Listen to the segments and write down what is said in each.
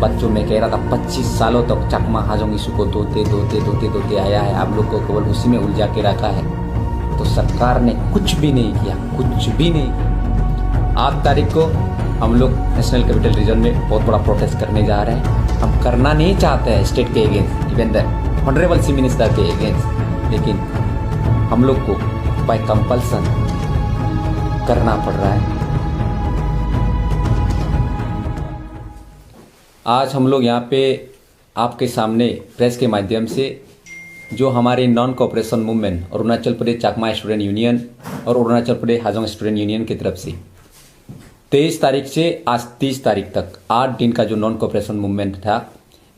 बच्चों में कह रहा था 25 सालों तक चकमा हाजोंग इशू को धोते आया है, आप लोग को केवल उसी में उलझा के रखा है। तो सरकार ने कुछ भी नहीं किया, कुछ भी नहीं किया। 8 तारीख को हम लोग नेशनल कैपिटल रीजन में बहुत बड़ा प्रोटेस्ट करने जा रहे हैं। हम करना नहीं चाहते हैं स्टेट के against, even the honourable chief minister के अगेंस्ट, लेकिन हम लोग को बाय कंपल्सन करना पड़ रहा है। आज हम लोग यहाँ पे आपके सामने प्रेस के माध्यम से जो हमारे non cooperation movement Arunachal Pradesh चाकमा स्टूडेंट यूनियन और अरुणाचल प्रदेश हाजोंग स्टूडेंट यूनियन की तरफ से 23 तारीख से आज 30 तारीख तक 8 दिन का जो नॉन कोऑपरेशन मूवमेंट था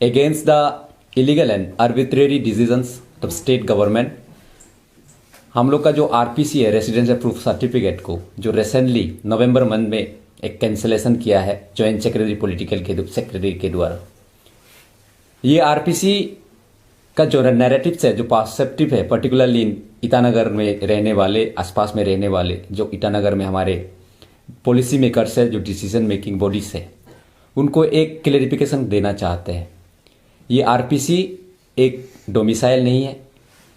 against the illegal and arbitrary decisions of state government, हम लोग का जो आरपीसी है रेसिडेंशियल प्रूफ सर्टिफिकेट को जो रिसेंटली नवंबर मंथ में एक कैंसिलेशन किया है जॉइंट सेक्रेटरी पॉलिटिकल के सेक्रेटरी के द्वारा। ये आरपीसी का जो नैरेटिव है, जो परसेप्टिव है, पर्टिकुलरली ईटानगर में रहने वाले, आसपास में रहने वाले, जो ईटानगर में हमारे पॉलिसी मेकर्स है, जो डिसीजन मेकिंग बॉडीज है, उनको एक क्लैरिफिकेशन देना चाहते हैं। ये आरपीसी एक डोमिसाइल नहीं है,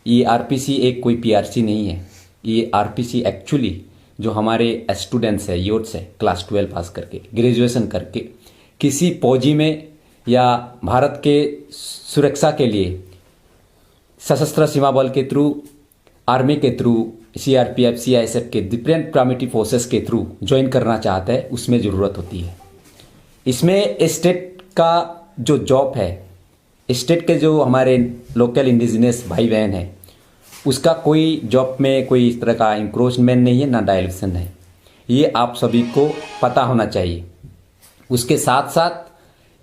ये आरपीसी एक कोई पीआरसी नहीं है। ये आरपीसी एक्चुअली जो हमारे स्टूडेंट्स है, यूथ्स है, क्लास 12 पास करके, ग्रेजुएशन करके किसी फौजी में या भारत के सुरक्षा के लिए सशस्त्र सीमा बल के थ्रू, आर्मी के थ्रू, सीआरपीएफ, सीआईएसएफ के डिफरेंट प्राइमेरी फोर्सेस के थ्रू ज्वाइन करना चाहता है, उसमें ज़रूरत होती है। इसमें स्टेट का जो जॉब है, स्टेट के जो हमारे लोकल इंडिजिनस भाई बहन हैं, उसका कोई जॉब में कोई इस तरह का इंक्रोचमेंट नहीं है, ना डायल्यूशन है। ये आप सभी को पता होना चाहिए। उसके साथ साथ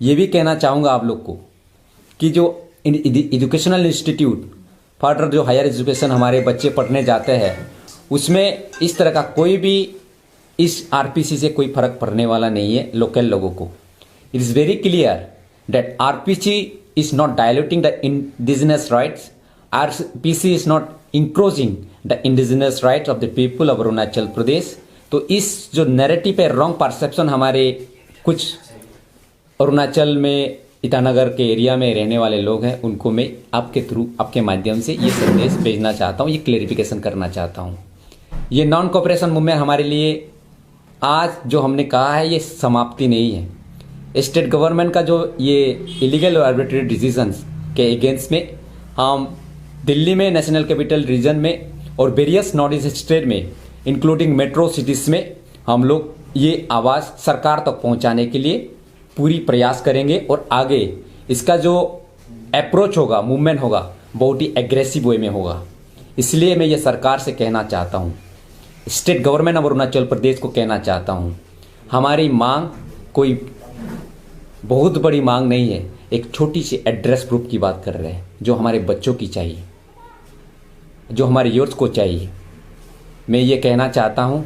ये भी कहना चाहूँगा आप लोग को कि जो एजुकेशनल इंस्टीट्यूट फर्दर जो हायर एजुकेशन हमारे बच्चे पढ़ने जाते हैं, उसमें इस तरह का कोई भी इस आरपीसी से कोई फर्क पड़ने वाला नहीं है लोकल लोगों को। It is very clear that RPC is not diluting the indigenous rights, RPC is not encroaching the indigenous rights of the people of Arunachal Pradesh. तो इस जो नैरेटिव है, रॉन्ग परसेप्शन हमारे कुछ अरुणाचल में ईटानगर के एरिया में रहने वाले लोग हैं, उनको मैं आपके थ्रू, आपके माध्यम से ये संदेश भेजना चाहता हूँ, ये क्लेरिफिकेशन करना चाहता हूँ। ये नॉन कोऑपरेशन मूवमेंट हमारे लिए आज जो हमने कहा है, ये समाप्ति नहीं है। स्टेट गवर्नमेंट का जो ये इलीगल और आर्बिट्रेरी डिसीजंस के अगेंस्ट में हम दिल्ली में, नेशनल कैपिटल रीजन में और वेरियस नॉर्थ ईस्ट स्टेट में, इंक्लूडिंग मेट्रो सिटीज़ में, हम लोग ये आवाज़ सरकार तक पहुंचाने के लिए पूरी प्रयास करेंगे। और आगे इसका जो अप्रोच होगा, मूवमेंट होगा, बहुत ही एग्रेसिव वे में होगा। इसलिए मैं ये सरकार से कहना चाहता हूँ, स्टेट गवर्नमेंट ऑफ अरुणाचल प्रदेश को कहना चाहता हूँ, हमारी मांग कोई बहुत बड़ी मांग नहीं है, एक छोटी सी एड्रेस प्रूफ की बात कर रहे हैं, जो हमारे बच्चों की चाहिए, जो हमारे यूथ को चाहिए। मैं ये कहना चाहता हूँ,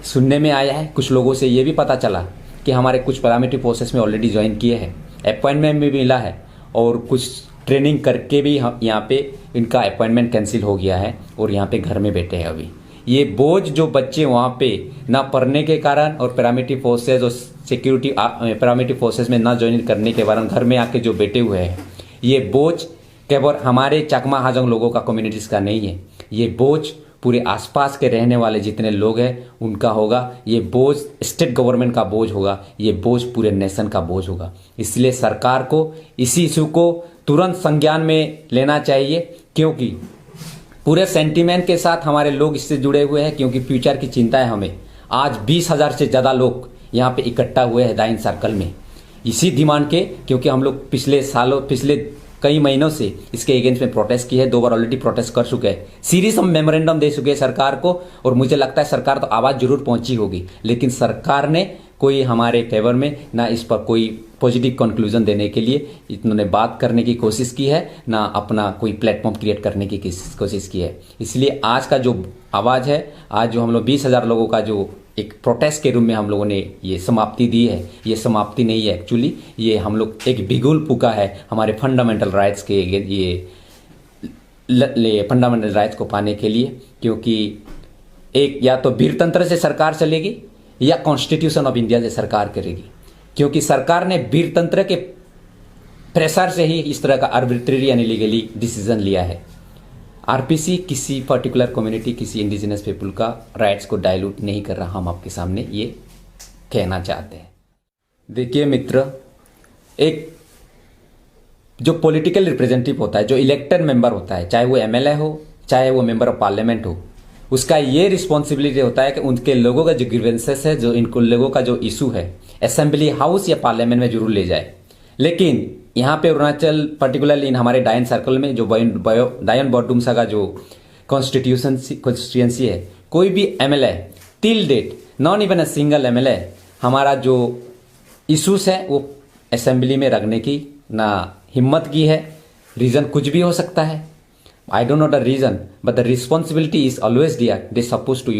सुनने में आया है, कुछ लोगों से ये भी पता चला कि हमारे कुछ पैरामिलिट्री फोर्सेस में ऑलरेडी ज्वाइन किए हैं, अपॉइंटमेंट भी मिला है, और कुछ ट्रेनिंग करके भी हम यहाँ पे इनका अपॉइंटमेंट कैंसिल हो गया है और यहाँ पे घर में बैठे हैं अभी। ये बोझ जो बच्चे वहाँ पे ना पढ़ने के कारण और पैरामिलिट्री फोर्सेस और सिक्योरिटी पैरामिलिट्री फोर्सेस में ना ज्वाइन करने के कारण घर में आके जो बैठे हुए हैं, ये बोझ केवल हमारे चकमा हाजोंग लोगों का, कम्युनिटीज़ का नहीं है। ये बोझ पूरे आसपास के रहने वाले जितने लोग हैं उनका होगा। ये बोझ स्टेट गवर्नमेंट का बोझ होगा, ये बोझ पूरे नेशन का बोझ होगा। इसलिए सरकार को इसी इशू को तुरंत संज्ञान में लेना चाहिए, क्योंकि पूरे सेंटीमेंट के साथ हमारे लोग इससे जुड़े हुए हैं, क्योंकि फ्यूचर की चिंता है हमें। आज 20,000 से ज़्यादा लोग यहाँ पे इकट्ठा हुए हैं दाइन सर्कल में, इसी डिमांड के, क्योंकि हम लोग पिछले कई महीनों से इसके अगेंस्ट में प्रोटेस्ट की है। 2 बार ऑलरेडी प्रोटेस्ट कर चुके हैं, सीरीज हम मेमोरेंडम दे चुके हैं सरकार को, और मुझे लगता है सरकार तो आवाज़ जरूर पहुंची होगी, लेकिन सरकार ने कोई हमारे फेवर में ना इस पर कोई पॉजिटिव कंक्लूजन देने के लिए इन्होंने बात करने की कोशिश की है, ना अपना कोई प्लेटफॉर्म क्रिएट करने की कोशिश की है। इसलिए आज का जो आवाज़ है, आज जो हम लोग 20,000 लोगों का जो एक प्रोटेस्ट के रूप में हम लोगों ने ये समाप्ति दी है, ये समाप्ति नहीं है एक्चुअली, ये हम लोग एक बिगुल फूका है हमारे फंडामेंटल राइट्स के, ये फंडामेंटल राइट्स को पाने के लिए। क्योंकि एक या तो वीरतंत्र से सरकार चलेगी या कॉन्स्टिट्यूशन ऑफ इंडिया से सरकार करेगी। क्योंकि सरकार ने वीरतंत्र के प्रेशर से ही इस तरह का आर्बिट्रेरी एंड इलीगली डिसीजन लिया है। आरपीसी किसी पर्टिकुलर कम्युनिटी, किसी इंडिजिनस पीपल का राइट्स को डाइल्यूट नहीं कर रहा, हम आपके सामने ये कहना चाहते हैं। देखिए मित्र, एक जो पॉलिटिकल रिप्रेजेंटेटिव होता है, जो इलेक्टेड मेंबर होता है, चाहे वो एमएलए हो, चाहे वो मेंबर ऑफ पार्लियामेंट हो, उसका ये रिस्पॉन्सिबिलिटी होता है कि उनके लोगों का जो ग्रीवेंसेस है, जो इनको लोगों का जो इशू है, असेंबली हाउस या पार्लियामेंट में जरूर ले जाए। लेकिन यहाँ पे अरुणाचल, पर्टिकुलरली इन हमारे डायन सर्कल में जो डायन बोरडुमसा का जो कॉन्स्टिट्यूएंसी है, कोई भी MLA till date, not even a single MLA, हमारा जो इशूज है वो असेंबली में रखने की ना हिम्मत की है। रीजन कुछ भी हो सकता है, I don't know the reason, but the responsibility is always there. They suppose to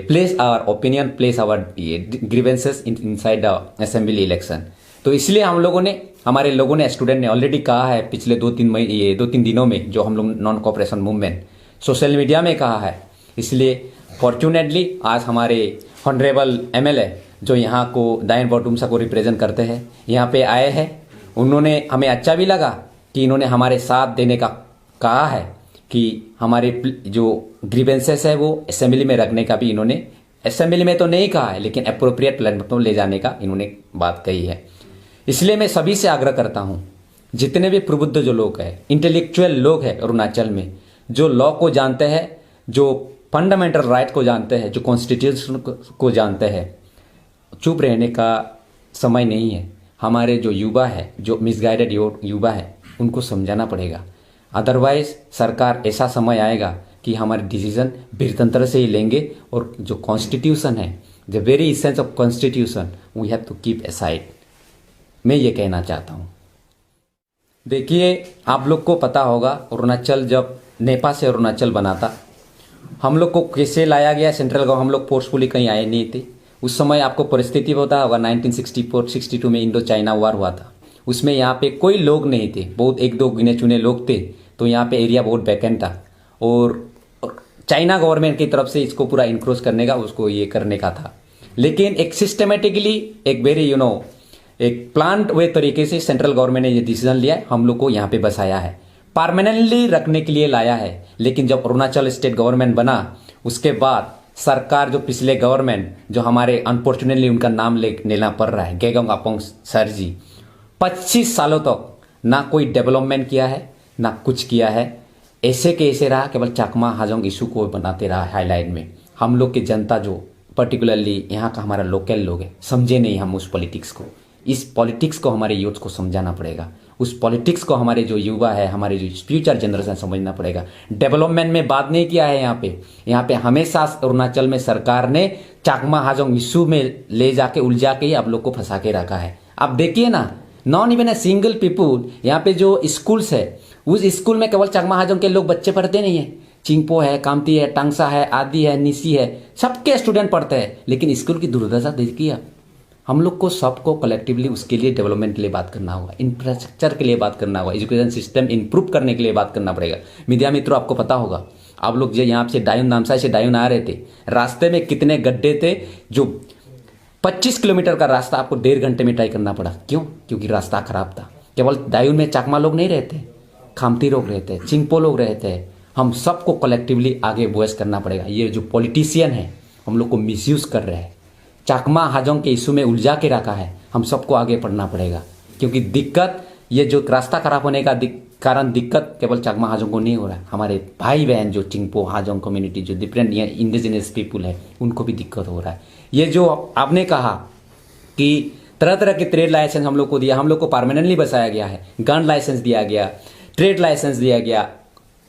place our opinion, place our grievances inside the assembly election. तो इसलिए हम लोगों ने, हमारे लोगों ने, स्टूडेंट ने ऑलरेडी कहा है पिछले 2-3 दिनों में, जो हम लोग non cooperation movement social media में कहा है। इसलिए फॉर्चुनेटली आज हमारे ऑनरेबल एमएलए जो यहाँ को डायन बोरडुमसा को रिप्रेजेंट करते हैं, यहाँ पे आए हैं। उन्होंने, हमें अच्छा भी लगा कि इन्होंने हमारे साथ देने का कहा है कि हमारे जो ग्रीवेंसेस है वो असेंबली में रखने का भी इन्होंने, असेंबली में तो नहीं कहा है लेकिन अप्रोप्रिएट प्लेटफॉर्म ले जाने का इन्होंने बात कही है। इसलिए मैं सभी से आग्रह करता हूँ, जितने भी प्रबुद्ध जो लोग हैं, इंटेलेक्चुअल लोग हैं अरुणाचल में, जो लॉ को जानते हैं, जो फंडामेंटल राइट को जानते हैं, जो कॉन्स्टिट्यूशन को जानते हैं, चुप रहने का समय नहीं है। हमारे जो युवा है, जो मिसगाइडेड युवा है, उनको समझाना पड़ेगा। अदरवाइज सरकार, ऐसा समय आएगा कि हमारे डिसीजन वीरतंत्र से ही लेंगे और जो कॉन्स्टिट्यूशन है, the very essence of constitution, we have to keep aside. मैं ये कहना चाहता हूँ। देखिए, आप लोग को पता होगा, अरुणाचल जब नेपाल से अरुणाचल बना था, हम लोग को कैसे लाया गया सेंट्रल गवर्नमेंट, हम लोग फोर्सफुली कहीं आए नहीं थे। उस समय आपको परिस्थिति पता होगा, 1964-62 में इंडो चाइना वार हुआ था। उसमें यहाँ पे कोई लोग नहीं थे, बहुत 1-2 गिने चुने लोग थे। तो यहाँ पे एरिया बहुत वैकेंट था और चाइना गवर्नमेंट की तरफ से इसको पूरा इनक्रोच करने का, उसको ये करने का था। लेकिन एक सिस्टमेटिकली, एक वेरी एक प्लान्ड वे तरीके से सेंट्रल गवर्नमेंट ने ये डिसीजन लिया, हम लोग को यहाँ पे बसाया है, परमानेंटली रखने के लिए लाया है। लेकिन जब अरुणाचल स्टेट गवर्नमेंट बना, उसके बाद सरकार, जो पिछले गवर्नमेंट, जो हमारे अनफॉर्चुनेटली उनका नाम लेना पड़ रहा है, गेगोंग अपोंग सर जी, 25 सालों तक ना कोई डेवलपमेंट किया है, ना कुछ किया है। ऐसे के ऐसे रहा, केवल चाकमा हाजोंग इशू को बनाते रहा हाईलाइट में। हम लोग की जनता, जो पर्टिकुलरली यहाँ का हमारा लोकल लोग है, समझे नहीं हम उस पॉलिटिक्स को। इस पॉलिटिक्स को हमारे यूथ को समझाना पड़ेगा। उस पॉलिटिक्स को हमारे जो युवा है, हमारे जो फ्यूचर जनरेशन समझना पड़ेगा। डेवलपमेंट में बात नहीं किया है यहाँ पे हमेशा अरुणाचल में सरकार ने चाकमा हाजोंग इशू में ले जाके उलझा के ही आप लोग को फंसा के रखा है। आप देखिए ना, non even a single people, यहाँ पे जो स्कूल्स है, उस स्कूल में केवल चाकमा हाजोंग के लोग बच्चे पढ़ते नहीं है। चिंगपो है, कामती है, टांगसा है, आदि है, निसी है, सबके स्टूडेंट पढ़ते हैं। लेकिन स्कूल की दुर्दशा देखिए। हम लोग को सबको कलेक्टिवली उसके लिए डेवलपमेंट के लिए बात करना होगा, इंफ्रास्ट्रक्चर के लिए बात करना होगा, एजुकेशन सिस्टम इंप्रूव करने के लिए बात करना पड़ेगा। मीडिया मित्रों, आपको पता होगा, आप लोग जो यहाँ से डायून, नामसाई से डायून आ रहे थे, रास्ते में कितने गड्ढे थे। जो 25 किलोमीटर का रास्ता आपको 1.5 घंटे में तय करना पड़ा। क्यों? क्योंकि रास्ता खराब था। केवल डायून में चाकमा लोग नहीं रहते, खामती लोग रहते, चिंगपो लोग रहते हैं। हम सबको कलेक्टिवली आगे वॉइस करना पड़ेगा। ये जो पॉलिटिशियन है, हम लोग को मिसयूज कर रहे हैं, चाकमा हाजोंग के इशू में उलझा के रखा है। हम सबको आगे बढ़ना पड़ेगा, क्योंकि दिक्कत, ये जो रास्ता खराब होने का कारण दिक्कत केवल चाकमा हाजोंग को नहीं हो रहा है, हमारे भाई बहन जो चिंगपो हाजोंग कम्युनिटी, जो डिफरेंट इंडिजिनस पीपुल है, उनको भी दिक्कत हो रहा है। ये जो आपने कहा कि तरह तरह के ट्रेड लाइसेंस हम लोग को दिया, हम लोग को परमानेंटली बसाया गया है, गन लाइसेंस दिया गया, ट्रेड लाइसेंस दिया गया,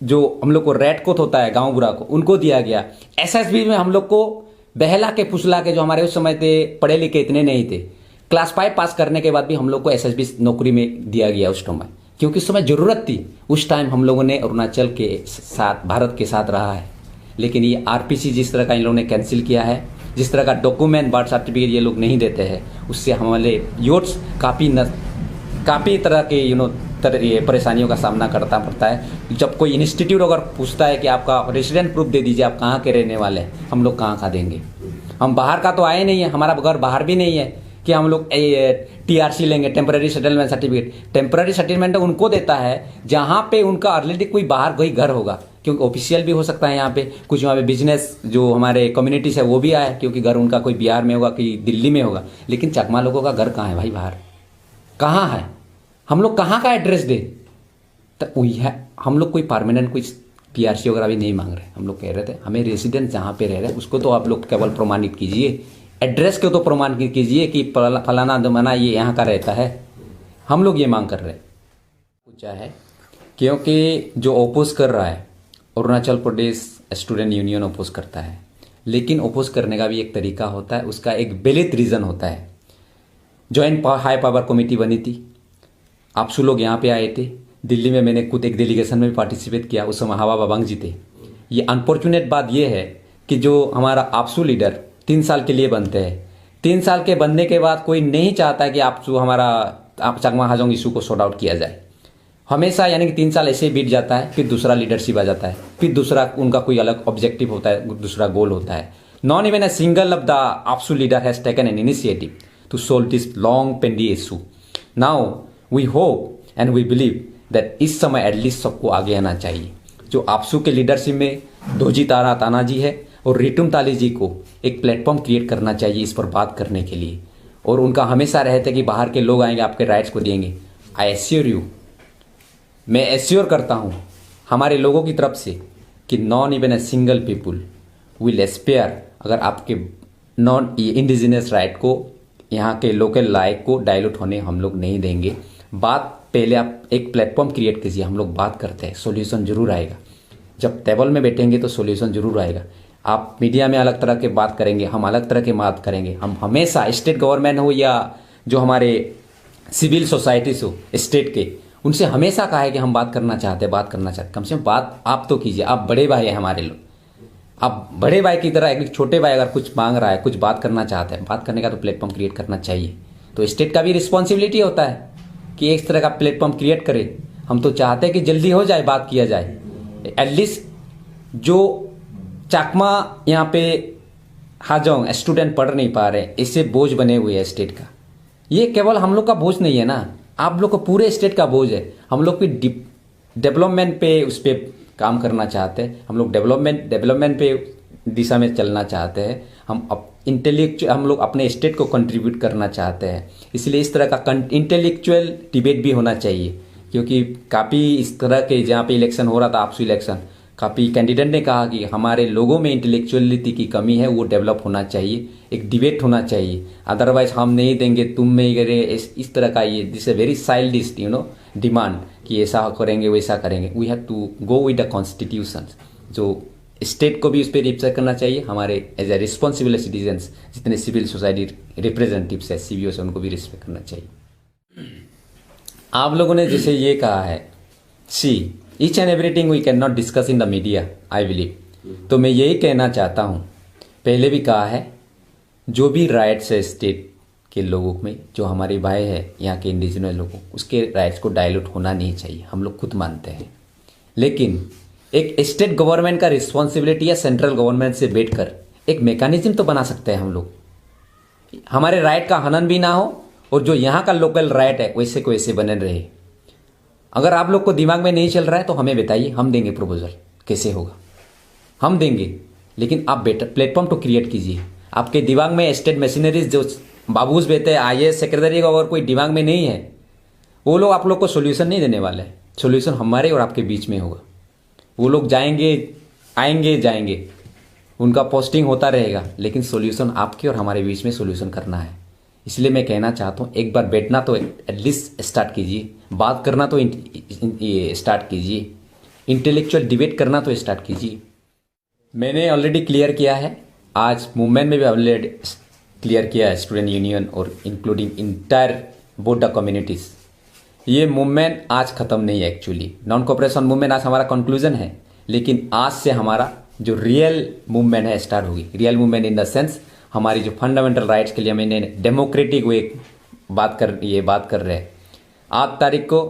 जो हम लोग को रेड कोट होता है गाँव बुरा को, उनको दिया गया। SSB में हम लोग को बहला के फुसला के, जो हमारे उस समय थे पढ़े लिखे इतने नहीं थे, क्लास 5 पास करने के बाद भी हम लोग को SSB नौकरी में दिया गया उस समय, क्योंकि उस समय जरूरत थी। उस टाइम हम लोगों ने अरुणाचल के साथ, भारत के साथ रहा है। लेकिन ये RPC जिस तरह का इन लोगों ने कैंसिल किया है, जिस तरह का डॉक्यूमेंट, बर्थ सर्टिफिकेट ये लोग नहीं देते हैं, उससे हमारे यूथ्स काफ़ी तरह के ये परेशानियों का सामना करना पड़ता है। जब कोई इंस्टीट्यूट अगर पूछता है कि आपका रेसिडेंट प्रूफ दे दीजिए, आप कहाँ के रहने वाले हैं, हम लोग कहाँ का देंगे? हम बाहर का तो आए नहीं है, हमारा घर बाहर भी नहीं है कि हम लोग TRC लेंगे, temporary settlement certificate. Temporary settlement उनको देता है जहाँ पे उनका ऑलरेडी कोई बाहर कोई घर होगा, क्योंकि ऑफिशियल भी हो सकता है यहाँ पे, कुछ वहाँ पे बिजनेस जो हमारे कम्युनिटीज है वो भी आए, क्योंकि घर उनका कोई बिहार में होगा, कोई दिल्ली में होगा। लेकिन चकमा लोगों का घर कहाँ है भाई? बाहर कहाँ है? हम लोग कहाँ का एड्रेस दे? तो वही है, हम लोग कोई परमानेंट कोई TRC वगैरह भी नहीं मांग रहे। हम लोग कह रहे थे हमें रेसिडेंस जहाँ पे रह रहे हैं उसको तो आप लोग केवल प्रमाणित कीजिए, एड्रेस को तो प्रमाणित कीजिए कि फलाना दमाना ये यहाँ का रहता है। हम लोग ये मांग कर रहे हैं। पूछा है क्योंकि जो ओपोज कर रहा है Arunachal Pradesh student union oppose करता है, लेकिन ओपोज करने का भी एक तरीका होता है, उसका एक वैलिड रीज़न होता है। जॉइंट हाई पावर कमेटी बनी थी, आपसू लोग यहाँ पे आए थे, दिल्ली में मैंने खुद एक डेलीगेशन में भी पार्टिसिपेट किया, उस समय हवा बाबांग जी थे। ये अनफॉर्चुनेट बात ये है कि जो हमारा आपसू लीडर 3 साल के लिए बनते हैं, 3 साल के बनने के बाद कोई नहीं चाहता है कि आपसू हमारा चकमा हाजोंग इशू को सॉर्ट आउट किया जाए। हमेशा यानी कि 3 साल ऐसे ही बीत जाता है, फिर दूसरा लीडरशिप आ जाता है, फिर दूसरा उनका कोई अलग ऑब्जेक्टिव होता है, दूसरा गोल होता है। Not even a single of the AAPSU leader has taken an initiative to solve this long pending issue. Now we hope and we believe that इस समय एटलीस्ट सबको आगे आना चाहिए। जो आपसू के लीडरशिप में दोजी तारा ताना जी है और रिटुम ताली जी को एक प्लेटफॉर्म क्रिएट करना चाहिए इस पर बात करने के लिए। और उनका हमेशा रहता है कि बाहर के लोग आएंगे आपके राइट्स को देंगे। आई एश्योर यू, मैं एश्योर करता हूँ हमारे लोगों की तरफ से कि non even a single people will aspire अगर आपके नॉन इंडिजिनस राइट को, यहाँ के लोकल राइट को डाइल्यूट होने हम लोग नहीं देंगे। बात पहले आप एक प्लेटफॉर्म क्रिएट कीजिए, हम लोग बात करते हैं, सॉल्यूशन जरूर आएगा। जब टेबल में बैठेंगे तो सॉल्यूशन जरूर आएगा। आप मीडिया में अलग तरह के बात करेंगे, हम अलग तरह के बात करेंगे। हम हमेशा स्टेट गवर्नमेंट हो या जो हमारे सिविल सोसाइटीज हो स्टेट के, उनसे हमेशा कहा है कि हम बात करना चाहते हैं, बात करना चाहते हैं। कम से कम बात आप तो कीजिए, आप बड़े भाई हैं हमारे लोग। आप बड़े भाई की तरह एक छोटे भाई अगर कुछ मांग रहा है, कुछ बात करना चाहते हैं, बात करने का तो प्लेटफॉर्म क्रिएट करना चाहिए। तो स्टेट का भी रिस्पॉन्सिबिलिटी होता है कि एक तरह का प्लेटफॉर्म क्रिएट करे। हम तो चाहते हैं कि जल्दी हो जाए, बात किया जाए। एटलीस्ट जो चकमा यहाँ पे हाजोंग स्टूडेंट पढ़ नहीं पा रहे, इससे बोझ बने हुए हैं स्टेट का। ये केवल हम लोग का बोझ नहीं है ना, आप लोग को पूरे स्टेट का बोझ है। हम लोग भी डेवलपमेंट पे उस पर काम करना चाहते हैं। हम लोग डेवलपमेंट पे दिशा में चलना चाहते हैं। हम लोग अपने स्टेट को कंट्रीब्यूट करना चाहते हैं। इसलिए इस तरह का इंटेलेक्चुअल डिबेट भी होना चाहिए, क्योंकि काफ़ी इस तरह के जहाँ पे इलेक्शन हो रहा था, आपसू इलेक्शन, काफ़ी कैंडिडेट ने कहा कि हमारे लोगों में इंटेलेक्चुअलिटी की कमी है, वो डेवलप होना चाहिए, एक डिबेट होना चाहिए। अदरवाइज हम नहीं देंगे, तुम नहीं करे, इस तरह का ये this a very childish demand कि ऐसा करेंगे वैसा करेंगे। We have to go with the constitution. जो स्टेट को भी उस पर रिस्पेक्ट करना चाहिए, हमारे एज ए रिस्पॉन्सिबल सिटीजन्स जितने सिविल सोसाइटी रिप्रेजेंटेटिव्स है, CBO से, उनको भी रिस्पेक्ट करना चाहिए। आप लोगों ने जैसे ये कहा है, see each and everything we can not discuss in the media, I believe. तो मैं यही कहना चाहता हूँ, पहले भी कहा है, जो भी राइट्स है स्टेट के लोगों में, जो हमारे भाई है यहाँ के इंडिजिनस लोगों, उसके राइट्स को डाइल्यूट होना नहीं चाहिए, हम लोग खुद मानते हैं। लेकिन एक स्टेट गवर्नमेंट का रिस्पॉन्सिबिलिटी है सेंट्रल गवर्नमेंट से बैठकर एक मैकेनिज्म तो बना सकते हैं हम लोग, हमारे राइट का हनन भी ना हो और जो यहाँ का लोकल राइट है वैसे को वैसे बने रहे। अगर आप लोग को दिमाग में नहीं चल रहा है तो हमें बताइए, हम देंगे प्रपोजल, कैसे होगा हम देंगे। लेकिन आप बेटर प्लेटफॉर्म तो क्रिएट कीजिए। आपके दिमाग में स्टेट मशीनरीज जो बाबूस बेटे IAS सेक्रेटरी का अगर कोई दिमाग में नहीं है, वो लोग आप लोग को सोल्यूशन नहीं देने वाले हैं। सोल्यूशन हमारे और आपके बीच में होगा। वो लोग जाएंगे, आएंगे, जाएंगे, उनका पोस्टिंग होता रहेगा, लेकिन सोल्यूशन आपके और हमारे बीच में सोल्यूशन करना है। इसलिए मैं कहना चाहता हूँ, एक बार बैठना तो एटलीस्ट स्टार्ट कीजिए, बात करना तो स्टार्ट कीजिए, इंटेलेक्चुअल डिबेट करना तो स्टार्ट कीजिए। मैंने ऑलरेडी क्लियर किया है, आज मूवमेंट में भी ऑलरेडी क्लियर किया है, स्टूडेंट यूनियन और including entire both the communities. ये मूवमेंट आज ख़त्म नहीं है। एक्चुअली नॉन कोऑपरेशन मूवमेंट आज हमारा कंक्लूजन है, लेकिन आज से हमारा जो रियल मूवमेंट है स्टार्ट होगी। Real movement in the sense हमारी जो फंडामेंटल राइट्स के लिए मैंने डेमोक्रेटिक वे बात कर रहे हैं। 8 तारीख को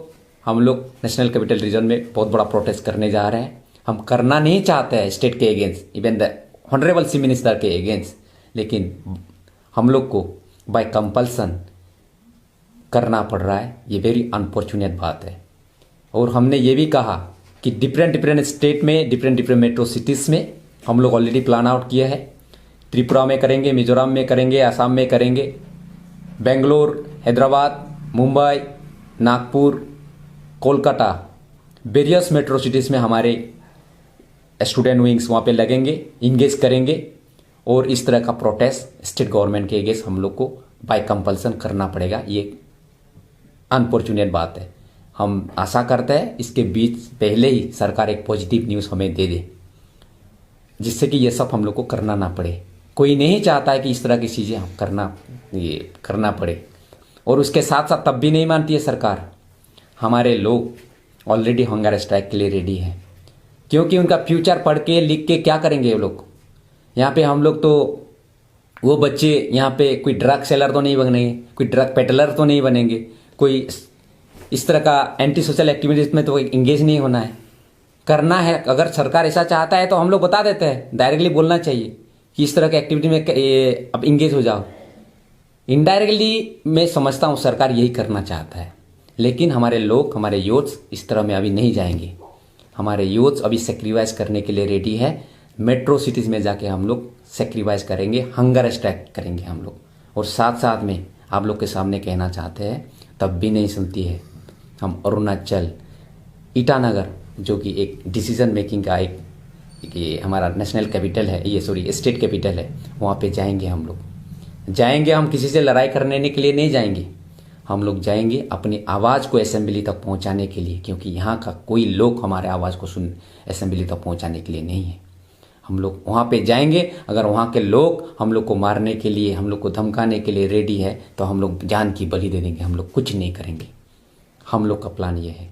हम लोग नेशनल कैपिटल रीजन में बहुत बड़ा प्रोटेस्ट करने जा रहे हैं। हम करना नहीं चाहते हैं स्टेट के against, even the honourable chief minister के अगेंस्ट, लेकिन हम लोग को बाय कंपल्सन करना पड़ रहा है, ये वेरी अनफॉर्चुनेट बात है। और हमने ये भी कहा कि डिफरेंट स्टेट में डिफरेंट मेट्रो सिटीज़ में हम लोग ऑलरेडी प्लान आउट किया है। त्रिपुरा में करेंगे, मिजोरम में करेंगे, असम में करेंगे, Bangalore, Hyderabad, Mumbai, Nagpur, Kolkata, various metro cities में हमारे स्टूडेंट विंग्स वहाँ पे लगेंगे, इंगेज करेंगे। और इस तरह का प्रोटेस्ट स्टेट गवर्नमेंट के अगेंस्ट हम लोग को बाय कंपल्सन करना पड़ेगा। ये अनफॉर्चुनेट बात है। हम आशा करते हैं इसके बीच पहले ही सरकार एक पॉजिटिव न्यूज़ हमें दे दे, जिससे कि ये सब हम लोग को करना ना पड़े। कोई नहीं चाहता है कि इस तरह की चीज़ें करना पड़े। और उसके साथ साथ तब भी नहीं मानती है सरकार। हमारे लोग ऑलरेडी हंगर स्ट्राइक के लिए रेडी हैं, क्योंकि उनका फ्यूचर पढ़ के लिख के क्या करेंगे वो लोग। यहाँ पे हम लोग तो वो बच्चे यहाँ पे कोई ड्रग सेलर तो नहीं बनेंगे, कोई ड्रग पेडलर तो नहीं बनेंगे, कोई इस तरह का एंटी सोशल एक्टिविटीज में तो इंगेज नहीं होना है। करना है, अगर सरकार ऐसा चाहता है तो हम लोग बता देते हैं, डायरेक्टली बोलना चाहिए कि इस तरह की एक्टिविटी में अब इंगेज हो जाओ। इनडायरेक्टली मैं समझता हूँ सरकार यही करना चाहता है, लेकिन हमारे लोग, हमारे यूथ्स इस तरह में अभी नहीं जाएंगे। हमारे यूथ्स अभी सेक्रीफाइस करने के लिए रेडी है। मेट्रो सिटीज़ में जाके हम लोग सेक्रीफाइस करेंगे, हंगर स्ट्राइक करेंगे हम लोग। और साथ साथ में आप लोग के सामने कहना चाहते हैं, तब भी नहीं सुनती है, हम अरुणाचल ईटानगर, जो कि एक डिसीजन मेकिंग का एक ये हमारा नेशनल कैपिटल है, ये सॉरी स्टेट कैपिटल है, वहाँ पे जाएंगे हम लोग। जाएंगे, हम किसी से लड़ाई करने के लिए नहीं जाएंगे। हम लोग जाएंगे अपनी आवाज़ को असेंबली तक पहुँचाने के लिए, क्योंकि यहाँ का कोई लोग हमारे आवाज़ को असेंबली तक पहुँचाने के लिए नहीं है। हम लोग वहाँ पे जाएंगे। अगर वहाँ के लोग हम लोग को मारने के लिए, हम लोग को धमकाने के लिए रेडी है, तो हम लोग जान की बलि दे देंगे। हम लोग कुछ नहीं करेंगे। हम लोग का प्लान ये है।